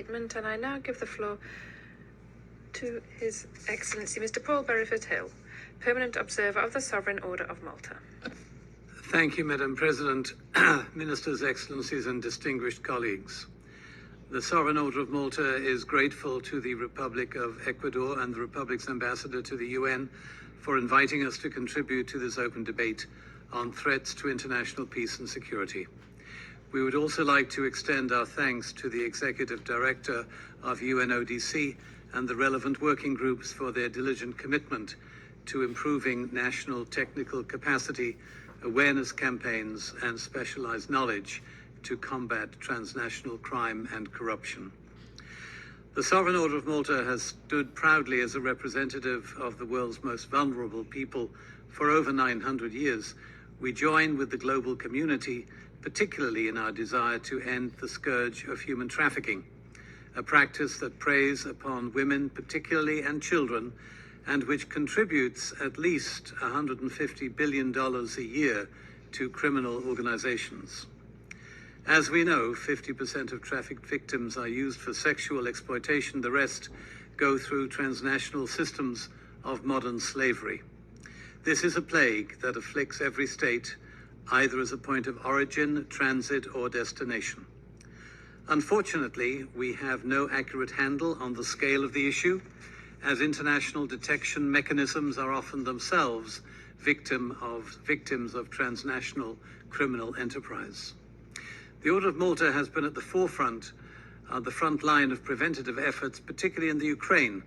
statement, and I now give the floor to His Excellency Mr. Paul Beresford-Hill, Permanent Observer of the Sovereign Order of Malta. Thank you, Madam President, Ministers, Excellencies and distinguished colleagues. The Sovereign Order of Malta is grateful to the Republic of Ecuador and the Republic's ambassador to the UN for inviting us to contribute to this open debate on threats to international peace and security. We would also like to extend our thanks to the Executive Director of UNODC and the relevant working groups for their diligent commitment to improving national technical capacity, awareness campaigns, and specialized knowledge to combat transnational crime and corruption. The Sovereign Order of Malta has stood proudly as a representative of the world's most vulnerable people for over 900 years. We join with the global community, particularly in our desire to end the scourge of human trafficking, a practice that preys upon women particularly and children, and which contributes at least $150 billion a year to criminal organizations. As we know, 50% of trafficked victims are used for sexual exploitation. The rest go through transnational systems of modern slavery. This is a plague that afflicts every state, either as a point of origin, transit, or destination. Unfortunately, we have no accurate handle on the scale of the issue, as international detection mechanisms are often themselves victims of transnational criminal enterprise. The Order of Malta has been at the forefront, the front line of preventative efforts, particularly in the Ukraine,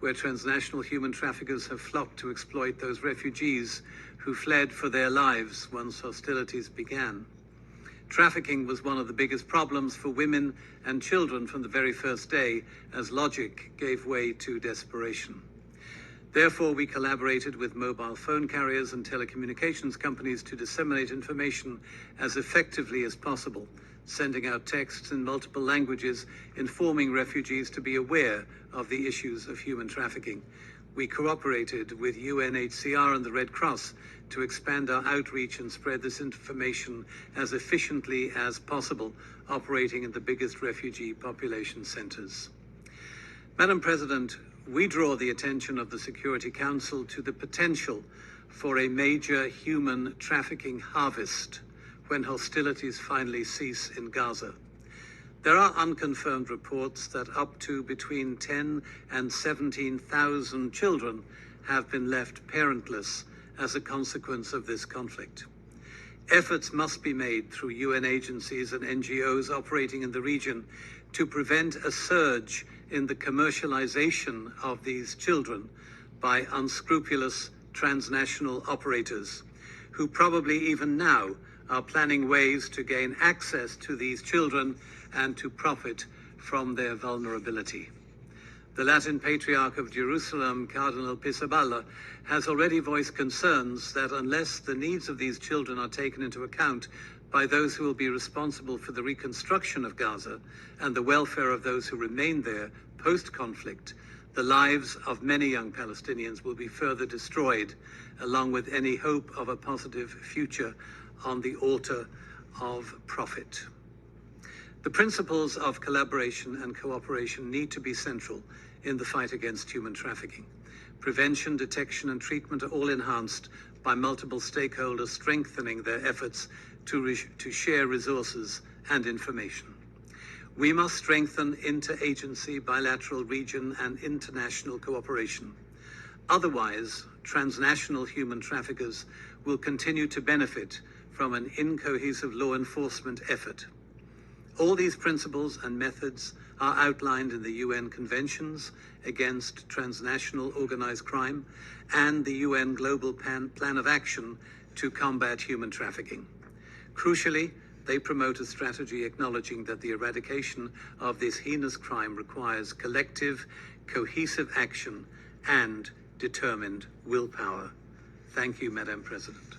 where transnational human traffickers have flocked to exploit those refugees who fled for their lives once hostilities began. Trafficking was one of the biggest problems for women and children from the very first day, as logic gave way to desperation. Therefore, we collaborated with mobile phone carriers and telecommunications companies to disseminate information as effectively as possible, sending out texts in multiple languages, informing refugees to be aware of the issues of human trafficking. We cooperated with UNHCR and the Red Cross to expand our outreach and spread this information as efficiently as possible, operating in the biggest refugee population centers. Madam President, we draw the attention of the Security Council to the potential for a major human trafficking harvest when hostilities finally cease in Gaza. There are unconfirmed reports that up to between 10 and 17,000 children have been left parentless as a consequence of this conflict. Efforts must be made through UN agencies and NGOs operating in the region to prevent a surge in the commercialization of these children by unscrupulous transnational operators who probably even now are planning ways to gain access to these children and to profit from their vulnerability. The Latin Patriarch of Jerusalem, Cardinal Pisaballa, has already voiced concerns that unless the needs of these children are taken into account by those who will be responsible for the reconstruction of Gaza and the welfare of those who remain there post-conflict, the lives of many young Palestinians will be further destroyed, along with any hope of a positive future on the altar of profit. The principles of collaboration and cooperation need to be central in the fight against human trafficking. Prevention, detection, and treatment are all enhanced by multiple stakeholders strengthening their efforts to share resources and information. We must strengthen interagency, bilateral, region, and international cooperation. Otherwise, transnational human traffickers will continue to benefit from an incohesive law enforcement effort. All these principles and methods are outlined in the UN Conventions against Transnational Organized Crime and the UN Global Plan of Action to combat human trafficking. Crucially, they promote a strategy acknowledging that the eradication of this heinous crime requires collective, cohesive action and determined willpower. Thank you, Madam President.